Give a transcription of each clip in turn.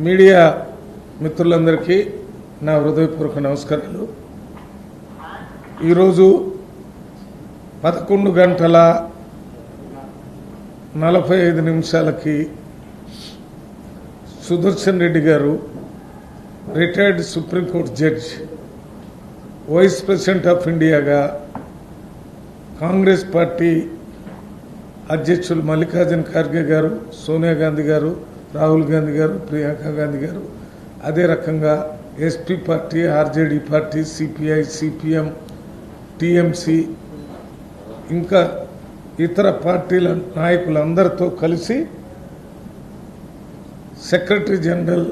Media మిత్రులందరికీ నా హృదయపూర్వక నమస్కారాలు. ఈరోజు 11:45 సుదర్శన్ రెడ్డి గారు, retired supreme court judge, vice president of ఇండియాగా కాంగ్రెస్ పార్టీ అధ్యక్షులు మల్లికార్జున ఖార్గే గారు, సోనియా గాంధీ గారు, రాహుల్ గాంధీ గారు, ప్రియాంక గాంధీ గారు, అదే రకంగా SP party, RJD party, CPI, CPM, TMC, ఇంకా ఇతర పార్టీల నాయకులందరితో కలిసి సెక్రటరీ జనరల్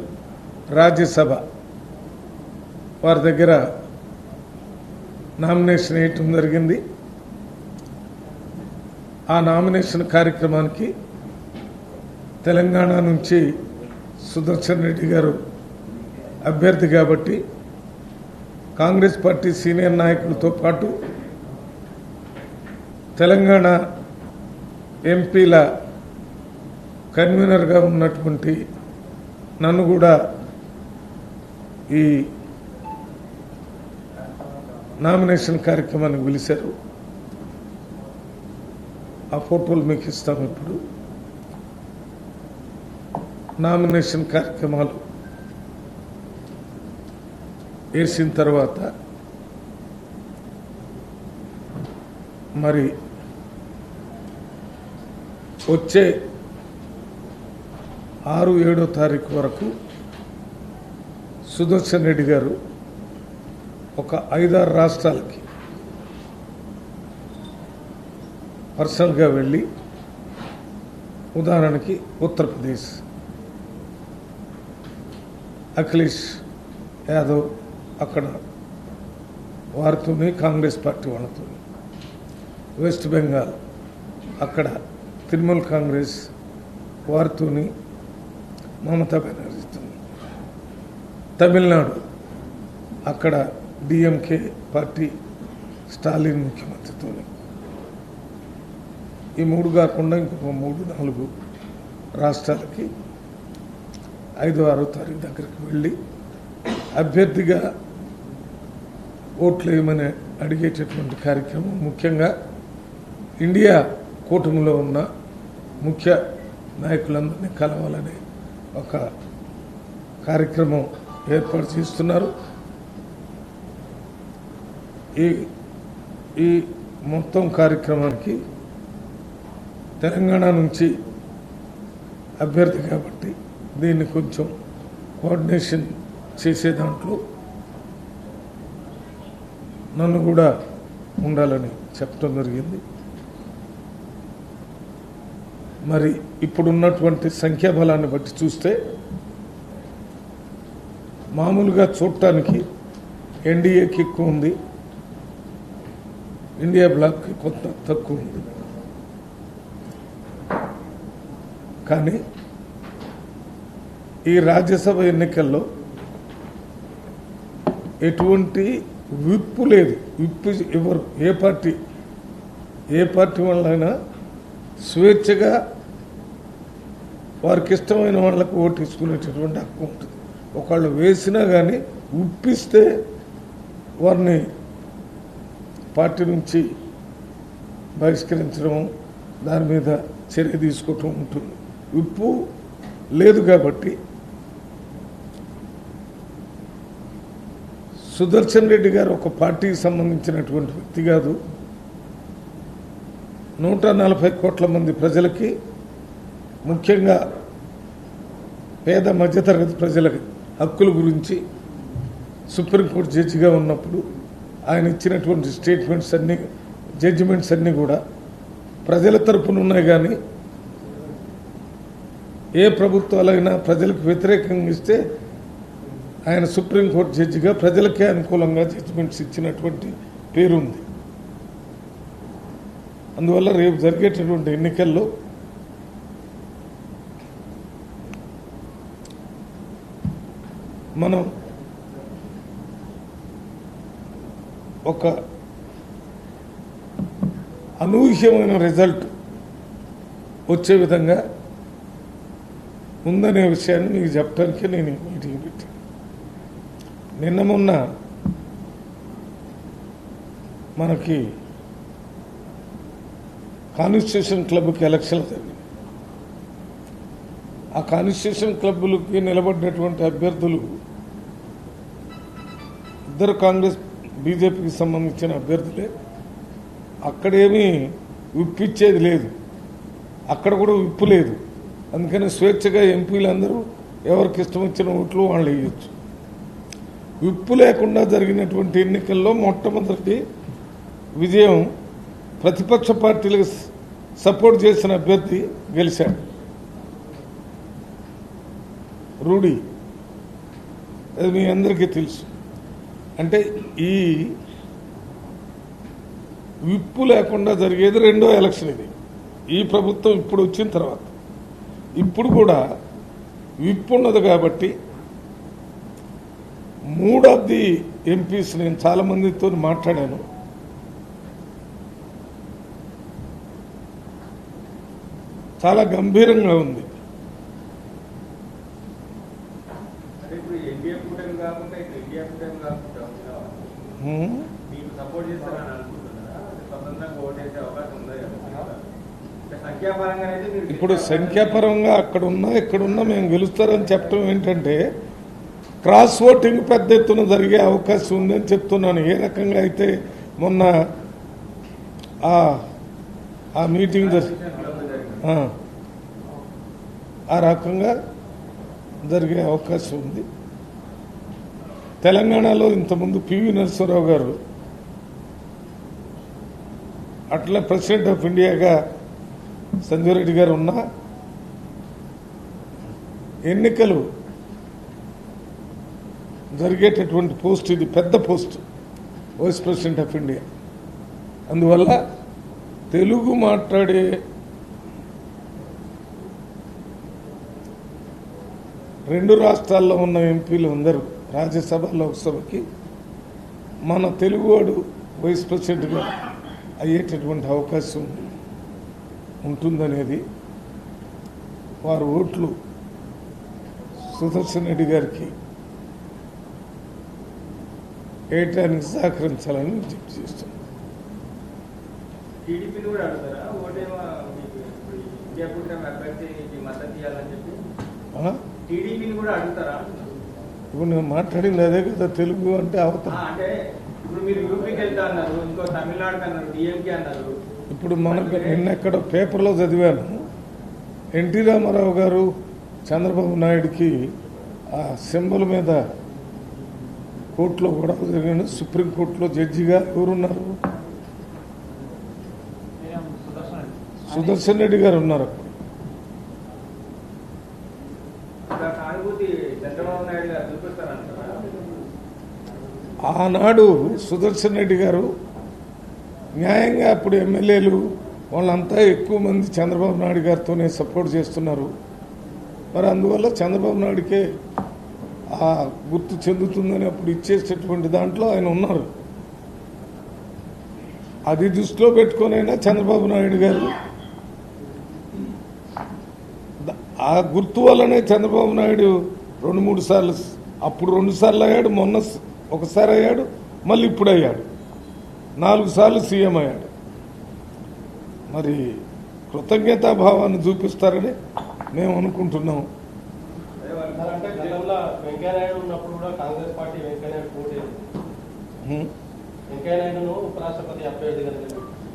రాజ్యసభ వారి దగ్గర నామినేషన్ వేయటం జరిగింది. ఆ నామినేషన్ కార్యక్రమానికి తెలంగాణ నుంచి సుదర్శన్ రెడ్డి గారు అభ్యర్థి కాబట్టి కాంగ్రెస్ పార్టీ సీనియర్ నాయకులతో పాటు తెలంగాణ ఎంపీల కన్వీనర్గా ఉన్నటువంటి నన్ను కూడా ఈ నామినేషన్ కార్యక్రమానికి పిలిచారు. ఆ ఫోటోలు మీకు ఇస్తాము. ఇప్పుడు నామినేషన్ కార్యక్రమాలు వేసిన తర్వాత మరి వచ్చే 6-7 తారీఖు వరకు సుదర్శన్ రెడ్డి గారు ఒక 5-6 రాష్ట్రాలకి పర్సనల్గా వెళ్ళి, ఉదాహరణకి ఉత్తరప్రదేశ్ అఖిలేష్ యాదవ్ అక్కడ వారితోని కాంగ్రెస్ పార్టీ వాళ్ళతో, వెస్ట్ బెంగాల్ అక్కడ తృణమూల్ కాంగ్రెస్ వారితోని మమతా బెనర్జీతో, తమిళనాడు అక్కడ డిఎంకే పార్టీ స్టాలిన్ ముఖ్యమంత్రితో, ఈ 3 కాకుండా ఇంకొక 3-4 రాష్ట్రాలకి 5-6 తారీఖు దగ్గరికి వెళ్ళి అభ్యర్థిగా ఓట్లు వేయమని అడిగేటటువంటి కార్యక్రమం, ముఖ్యంగా ఇండియా కూటమిలో ఉన్న ముఖ్య నాయకులందరినీ కలవాలనే ఒక కార్యక్రమం ఏర్పాటు చేస్తున్నారు. ఈ మొత్తం కార్యక్రమానికి తెలంగాణ నుంచి అభ్యర్థి కాబట్టి దీన్ని కొంచెం కోఆర్డినేషన్ చేసే దాంట్లో నన్ను కూడా ఉండాలని చెప్పడం జరిగింది. మరి ఇప్పుడున్నటువంటి సంఖ్యాబలాన్ని బట్టి చూస్తే మామూలుగా చూడటానికి ఎన్డీఏకి ఎక్కువ ఉంది, ఇండియా బ్లాక్కి కొంత తక్కువ ఉంది. కానీ ఈ రాజ్యసభ ఎన్నికల్లో ఎటువంటి విప్పు లేదు. విప్పు ఎవరు, ఏ పార్టీ వాళ్ళైనా స్వేచ్ఛగా వారికి ఇష్టమైన వాళ్ళకు ఓటు ఇచ్చుకునేటటువంటి హక్కు ఉంటుంది. ఒకళ్ళు వేసినా కానీ ఉప్పిస్తే వారిని పార్టీ నుంచి బహిష్కరించడం, దాని మీద చర్య తీసుకోవటం ఉంటుంది. విప్పు లేదు కాబట్టి సుదర్శన్ రెడ్డి గారు ఒక పార్టీకి సంబంధించినటువంటి వ్యక్తి కాదు. 140 కోట్ల మంది ప్రజలకి, ముఖ్యంగా పేద మధ్యతరగతి ప్రజల హక్కుల గురించి సుప్రీంకోర్టు జడ్జిగా ఉన్నప్పుడు ఆయన ఇచ్చినటువంటి స్టేట్మెంట్స్ అన్నీ, జడ్జిమెంట్స్ అన్నీ కూడా ప్రజల తరపున ఉన్నాయి. కానీ ఏ ప్రభుత్వాలైనా ప్రజలకు వ్యతిరేకంగా ఇస్తే ఆయన సుప్రీంకోర్టు జడ్జిగా ప్రజలకే అనుకూలంగా జడ్జిమెంట్స్ ఇచ్చినటువంటి పేరుంది. అందువల్ల రేపు జరిగేటటువంటి ఎన్నికల్లో మనం ఒక అనూహ్యమైన రిజల్ట్ వచ్చే విధంగా ఉందనే విషయాన్ని మీకు చెప్పడానికి నేను ఈ మీటింగ్ పెట్టాను. నిన్న మొన్న మనకి కాన్స్టిట్యూషన్ క్లబ్కి ఎలక్షన్లు జరిగింది. ఆ కాన్స్టిట్యూషన్ క్లబ్లకి నిలబడినటువంటి అభ్యర్థులు ఇద్దరు కాంగ్రెస్ బీజేపీకి సంబంధించిన అభ్యర్థులే. అక్కడేమీ విప్పిచ్చేది లేదు, అక్కడ కూడా విప్పు లేదు. అందుకని స్వేచ్ఛగా ఎంపీలందరూ ఎవరికి ఇష్టం వచ్చిన ఓట్లు వాళ్ళు వేయచ్చు. విప్పు లేకుండా జరిగినటువంటి ఎన్నికల్లో మొట్టమొదటి విజయం ప్రతిపక్ష పార్టీలకు సపోర్ట్ చేసిన అభ్యర్థి గెలిచాడు, రూడీ. అది మీ అందరికీ తెలుసు. అంటే ఈ విప్పు లేకుండా జరిగేది రెండో ఎలక్షన్ ఇది. ఈ ప్రభుత్వం ఇప్పుడు వచ్చిన తర్వాత ఇప్పుడు కూడా విప్పు ఉన్నది కాబట్టి 3 ఆఫ్ ది ఎంపీస్ నేను చాలా మందితో మాట్లాడాను. చాలా గంభీరంగా ఉంది. ఇప్పుడు సంఖ్యాపరంగా అక్కడున్నా ఇక్కడున్నా మేము గెలుస్తారని చెప్పడం ఏంటంటే క్రాస్ ఓటింగ్ పెద్ద ఎత్తున జరిగే అవకాశం ఉందని చెప్తున్నాను. ఏ రకంగా అయితే మొన్న ఆ మీటింగ్ ఆ రకంగా జరిగే అవకాశం ఉంది. తెలంగాణలో ఇంతకుముందు పివి నరసింహారావు గారు అట్లా ప్రెసిడెంట్ ఆఫ్ ఇండియాగా సంజయ్ రెడ్డి గారు ఉన్న ఎన్నికలు జరిగేటటువంటి పోస్ట్ ఇది, పెద్ద post, vice president of India. అందువల్ల తెలుగు మాట్లాడే రెండు రాష్ట్రాల్లో ఉన్న ఎంపీలు అందరూ రాజ్యసభ లోక్సభకి మన తెలుగువాడు వైస్ ప్రెసిడెంట్గా అయ్యేటటువంటి అవకాశం ఉంటుందనేది వారు ఓట్లు సుదర్శన్ రెడ్డి గారికి వేయటానికి సహకరించాలని విజ్ఞప్తి చేస్తున్నాం. ఇప్పుడు నేను మాట్లాడింది అదే కదా, తెలుగు అంటే అవతల. ఇప్పుడు మనకు నిన్నెక్కడ పేపర్లో చదివాను, ఎన్టీ రామారావు గారు చంద్రబాబు నాయుడికి ఆ సింబల్ మీద కోర్టులో గొడవ జరిగిన సుప్రీంకోర్టులో జడ్జిగా ఎవరున్నారు? సుదర్శన్ రెడ్డి గారు ఉన్నారు. ఆనాడు సుదర్శన్ రెడ్డి గారు న్యాయంగా అప్పుడు ఎమ్మెల్యేలు వాళ్ళంతా ఎక్కువ మంది చంద్రబాబు నాయుడు గారితోనే సపోర్ట్ చేస్తున్నారు. మరి అందువల్ల చంద్రబాబు నాయుడికే ఆ గుర్తు చెందుతుందని అప్పుడు ఇచ్చేసేటువంటి దాంట్లో ఆయన ఉన్నారు. అది దృష్టిలో పెట్టుకొనైనా చంద్రబాబు నాయుడు గారు ఆ గుర్తు వల్లనే చంద్రబాబు నాయుడు 2-3 సార్లు, అప్పుడు 2 సార్లు అయ్యాడు, మొన్న ఒకసారి అయ్యాడు, మళ్ళీ ఇప్పుడు అయ్యాడు, 4 సార్లు సీఎం అయ్యాడు. మరి కృతజ్ఞతాభావాన్ని చూపిస్తారని మేము అనుకుంటున్నాం.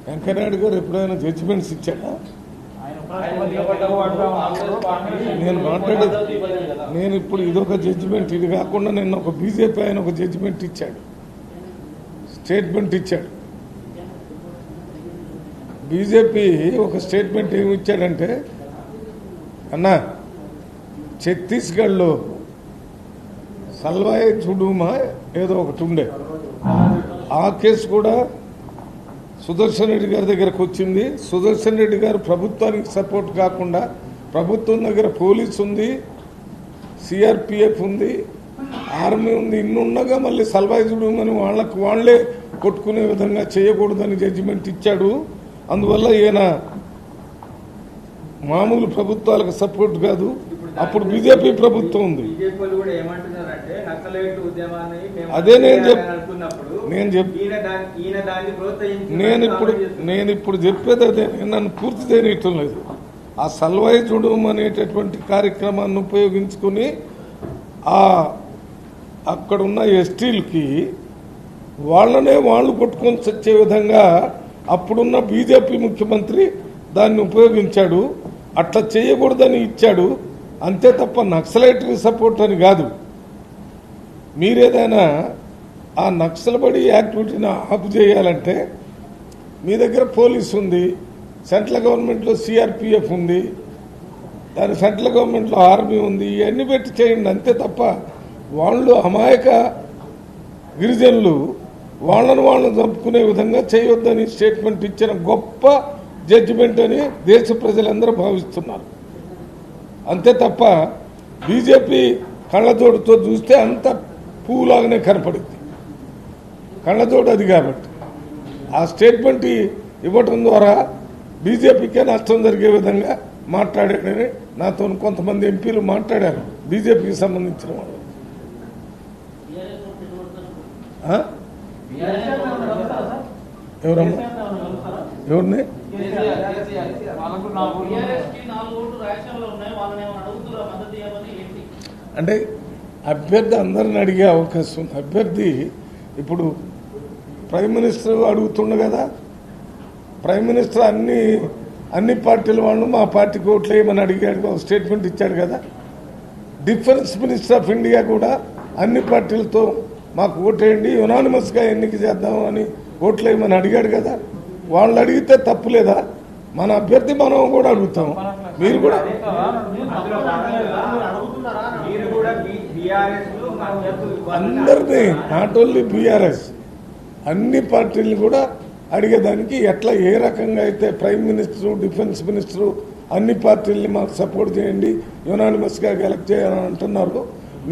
వెంకయ్యనాయుడు గారు ఎప్పుడైనా జడ్జిమెంట్స్ ఇచ్చాడా? నేను ఇప్పుడు ఇదొక జడ్జిమెంట్, ఇది కాకుండా నిన్న ఒక బీజేపీ ఆయన ఒక జడ్జిమెంట్ ఇచ్చాడు, స్టేట్మెంట్ ఇచ్చాడు. బీజేపీ ఒక స్టేట్మెంట్ ఏమి ఇచ్చాడంటే, అన్నా ఛత్తీస్గఢ్లో సల్వాయ్ చుడుమా ఏదో ఒకటి ఉండే, ఆ కేసు కూడా సుదర్శన్ రెడ్డి గారి దగ్గరకు వచ్చింది. సుదర్శన్ రెడ్డి గారు ప్రభుత్వానికి సపోర్ట్ కాకుండా, ప్రభుత్వం దగ్గర పోలీసు ఉంది, సిఆర్పిఎఫ్ ఉంది, ఆర్మీ ఉంది, ఇన్ని ఉండగా మళ్ళీ సల్వాయ్ చుడుమని వాళ్ళకు వాళ్లే కొట్టుకునే విధంగా చేయకూడదని జడ్జిమెంట్ ఇచ్చాడు. అందువల్ల ఈయన మామూలు ప్రభుత్వాలకు సపోర్ట్ కాదు, అప్పుడు బీజేపీ ప్రభుత్వం ఉంది. అదే నేను ఇప్పుడు చెప్పేది అదే. నన్ను పూర్తి చేయటం లేదు. ఆ సల్వాయి చూడడం అనేటటువంటి కార్యక్రమాన్ని ఉపయోగించుకుని అక్కడున్న ఎస్టీలకి వాళ్ళనే వాళ్ళు కొట్టుకొని చచ్చే విధంగా అప్పుడున్న బీజేపీ ముఖ్యమంత్రి దాన్ని ఉపయోగించాడు. అట్లా చేయకూడదని ఇచ్చాడు అంతే తప్ప నక్సలైట్కి సపోర్ట్ అని కాదు. మీరేదైనా ఆ నక్సల్బడి యాక్టివిటీని ఆపు చేయాలంటే మీ దగ్గర పోలీసు ఉంది, సెంట్రల్ గవర్నమెంట్లో సిఆర్పిఎఫ్ ఉంది, దాని సెంట్రల్ గవర్నమెంట్లో ఆర్మీ ఉంది, ఇవన్నీ పెట్టి చేయండి అంతే తప్ప వాళ్ళు అమాయక గిరిజనులు వాళ్ళను చంపుకునే విధంగా చేయొద్దని స్టేట్మెంట్ ఇచ్చిన గొప్ప జడ్జిమెంట్ అని దేశ ప్రజలందరూ భావిస్తున్నారు. అంతే తప్ప బీజేపీ కళ్ళజోడుతో చూస్తే అంత పువ్వులాగానే కనపడింది. కళ్ళజోడు అది కాబట్టి ఆ స్టేట్మెంట్ ఇవ్వటం ద్వారా బీజేపీకే నష్టం జరిగే విధంగా మాట్లాడాడని నాతో కొంతమంది ఎంపీలు మాట్లాడారు. బీజేపీకి సంబంధించిన వాళ్ళు ఎవరమ్మా ఎవరిని అంటే అభ్యర్థి అందరిని అడిగే అవకాశం ఉంది. అభ్యర్థి ఇప్పుడు ప్రైమ్ మినిస్టర్ అడుగుతుండ కదా, ప్రైమ్ మినిస్టర్ అన్ని పార్టీల వాళ్ళు మా పార్టీకి ఓట్లు వేయమని అడిగాడు, స్టేట్మెంట్ ఇచ్చాడు కదా. డిఫెన్స్ మినిస్టర్ ఆఫ్ ఇండియా కూడా అన్ని పార్టీలతో మాకు ఓటేయండి యునానిమస్గా ఎన్నిక చేద్దాం అని ఓట్లు వేయమని అడిగాడు కదా. వాళ్ళు అడిగితే తప్పులేదా? మన అభ్యర్థి మనం కూడా అడుగుతాం. మీరు కూడా అందరినీ, నాట్ ఓన్లీ బీఆర్ఎస్, అన్ని పార్టీలను కూడా అడిగేదానికి ఎట్లా ఏ రకంగా అయితే ప్రైమ్ మినిస్టరు, డిఫెన్స్ మినిస్టరు అన్ని పార్టీలని మాకు సపోర్ట్ చేయండి యునానిమస్గా ఎలక్ట్ చేయాలని అంటున్నారు.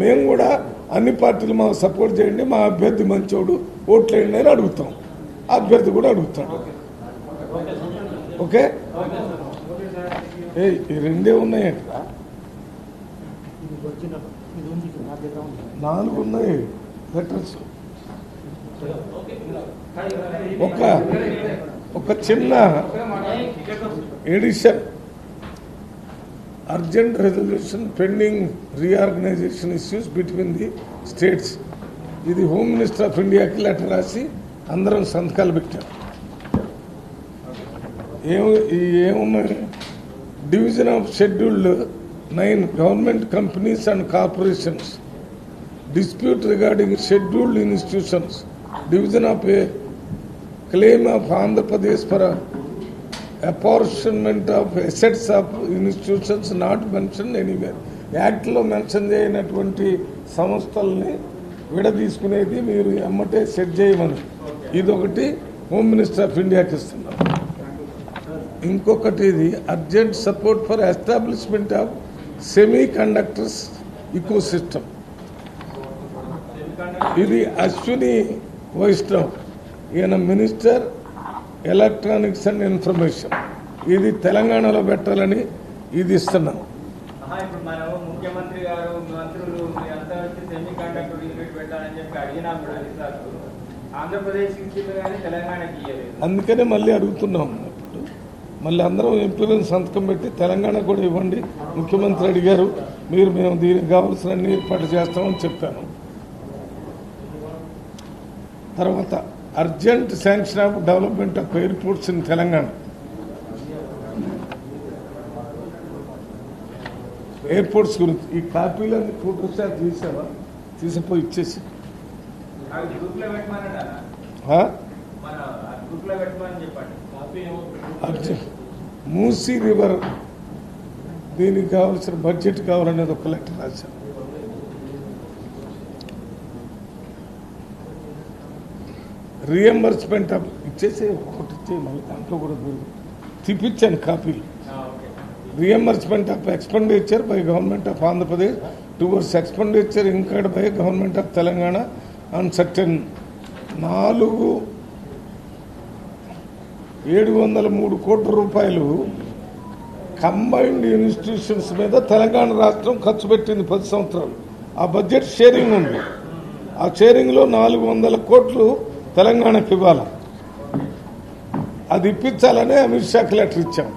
మేము కూడా అన్ని పార్టీలు మాకు సపోర్ట్ చేయండి, మా అభ్యర్థి మంచోడు ఓట్లేయండి అని అడుగుతాం. అభ్యర్థి కూడా అడుగుతాడు. ఓకే, ఈ రెండే ఉన్నాయి. అక్కడ 4 ఉన్నాయి లెటర్స్. ఒక చిన్న edition, urgent resolution pending reorganisation issues between the states. ఇది హోమ్ మినిస్టర్ ఆఫ్ ఇండియాకి లెటర్ రాసి అందరం సంతకాలు పెట్టారు. ఏమున్నాయి? Division of scheduled 9 government companies and corporations, dispute regarding scheduled institutions, division of a claim of Andhra Pradesh for apportionment of assets of institutions not mentioned anywhere. యాక్ట్లో mention చేయనటువంటి సంస్థల్ని విడదీసుకునేది మీరు ఎమ్మటే సెట్ చేయమని ఇదొకటి హోమ్ మినిస్టర్ ఆఫ్ ఇండియాకి ఇస్తున్నారు. ఇంకొకటి ఇది urgent support for establishment of semi conductors eco system. ఇది అశ్విని వైష్ణవ్, ఈయన మినిస్టర్ ఎలక్ట్రానిక్స్ అండ్ ఇన్ఫర్మేషన్. ఇది తెలంగాణలో పెట్టాలని ఇది ఇస్తున్నాం. ముఖ్యమంత్రి గారు మంత్రులు అంతా వచ్చి సెమీ కండక్టర్ యూనిట్ పెట్టాలని చెప్పి అడిగినా కూడా ఆంధ్రప్రదేశ్ తెలంగాణకి ఇవ్వలేదు. అందుకనే మళ్ళీ అడుగుతున్నాం. ఇప్పుడు మళ్ళీ అందరం ఎంపీలను సంతకం పెట్టి తెలంగాణ కూడా ఇవ్వండి. ముఖ్యమంత్రి అడిగారు, మేము దీనికి కావాల్సిన అన్ని ఏర్పాటు చేస్తామని చెప్పాను. తర్వాత urgent sanction of development of airports in Telangana. Airports గురించి ఈ కాపీలన్నీ ఫోటోస్టాట్ తీసావా? తీసిపోయి ఇచ్చేసి మూసీ రివర్ దీనికి కావాల్సిన బడ్జెట్ కావాలనేది ఒక లెటర్ రాశాను. రీఎంబర్స్మెంట్ ఇచ్చేసి ఒకటి ఇచ్చే మళ్ళీ దాంట్లో కూడా తిప్పించాను కాపీలు. Reimbursement of expenditure by government of Andhra Pradesh towards expenditure incurred by government of Telangana on certain 703 కోట్ల రూపాయలు కంబైన్డ్ ఇన్స్టిట్యూషన్స్ మీద తెలంగాణ రాష్ట్రం ఖర్చు పెట్టింది 10 సంవత్సరాలు. ఆ బడ్జెట్ షేరింగ్ ఉంది. ఆ షేరింగ్లో 400 కోట్లు తెలంగాణకి ఇవ్వాలి. అది ఇప్పించాలనే అమిత్ షాకి లెటర్ ఇచ్చాం.